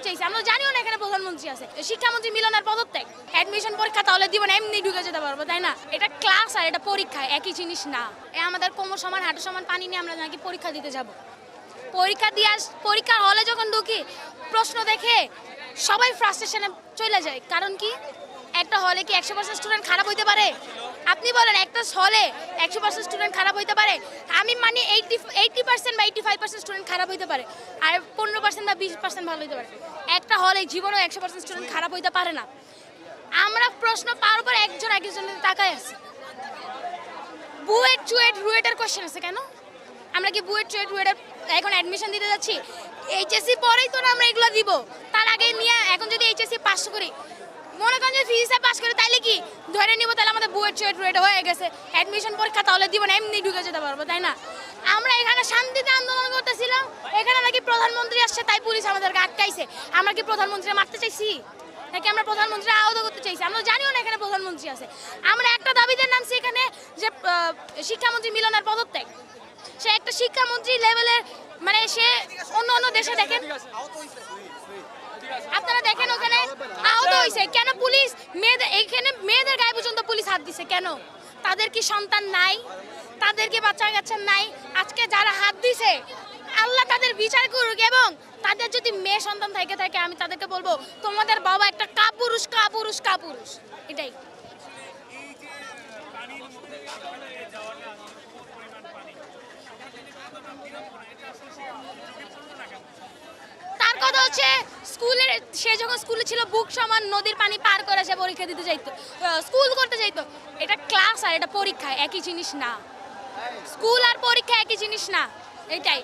চাইছি, আমরা জানিও না এখানে প্রধানমন্ত্রী আছে। শিক্ষামন্ত্রী মিলনের পদত্যাগ, অ্যাডমিশন পরীক্ষা তাহলে দিব না, এমনি ঢুকে যেতে পারবো, তাই না? এটা ক্লাস আর এটা পরীক্ষা একই জিনিস না। আমাদের কোমর সমান হাঁটু সমান পানি নিয়ে আমরা নাকি পরীক্ষা দিতে যাব। পরীক্ষার হলে যখন ঢুকি প্রশ্ন দেখে সবাই ফ্রাস্ট্রেশনে চলে যায়। কারণ কি, একটা হলে কি 100% স্টুডেন্ট খারাপ হইতে পারে? আপনি বলেন, একটা হলে 100% স্টুডেন্ট খারাপ হইতে পারে? আমি মানে 80% বা 85% স্টুডেন্ট খারাপ হইতে পারে, আর 15% বা 20% ভালো হইতে পারে। একটা হলে জীবনেও 100% স্টুডেন্ট খারাপ হইতে পারে না। আমরা প্রশ্ন পাওয়ার পর একজন একজনের তাকায় আছি। বুয়েট চুয়েট রুয়েটের কোশ্চেন আছে কেন? আমরা কি বুয়েট চুয়েট রুয়েটের এখন অ্যাডমিশন দিতে যাচ্ছি? এইচএসসি পরেই তো আমরা এগুলো দিব। তার আগে নিয়ে এখন যদি এইচএসসি পাস করি, মনে করেন যে ফিজিক্সে পাস করে, তাইলে কি ধরে নিব তাহলে আমাদের বুয়েট চুয়েট রুয়েট হয়ে গেছে, অ্যাডমিশন পরীক্ষা তাহলে দিব না, এমনি ঢুকে যেতে পারবো, তাই না? আমরা এখানে শান্তিতে আন্দোলন করতেছিলাম, এখানে নাকি প্রধানমন্ত্রী আসছে তাই পুলিশ আমাদেরকে আটকাইছে। আমরা কি প্রধানমন্ত্রী মারতে চাইছি নাকি আমরা প্রধানমন্ত্রী আহত করতে চাইছি? আমরা জানিও না এখানে প্রধানমন্ত্রী আছে। আমরা একটা দাবিতে নামছি এখানে, যে শিক্ষামন্ত্রী মিলনের পদত্যাগ। সে একটা শিক্ষামন্ত্রী লেভেলের, মানে সে অন্য দেশে দেখেন, আপনারা দেখেন ওখানে আহত হয়েছে কেন? পুলিশ মেয়েদের গায়ে পর্যন্ত পুলিশ হাত দিছে কেন? তাদের কি সন্তান নাই? তাদের কি বাচ্চা কাচ্চা নাই? আজকে যারা হাত দিছে আল্লাহ তাদের বিচার করুক, এবং তাদের যদি মেয়ে সন্তান থাকে আমি তাদেরকে বলবো, তোমাদের বাবা একটা কাপুরুষ কাপুরুষ কাপুরুষ। এটাই। তার কথা হচ্ছে সে যখন স্কুলে ছিল বুক সমান নদীর পানি পার করে সে পরীক্ষা দিতে যাইতো, স্কুল করতে যাইতো। এটা ক্লাস আর এটা পরীক্ষা একই জিনিস না। স্কুল আর পরীক্ষা একই জিনিস না, এটাই।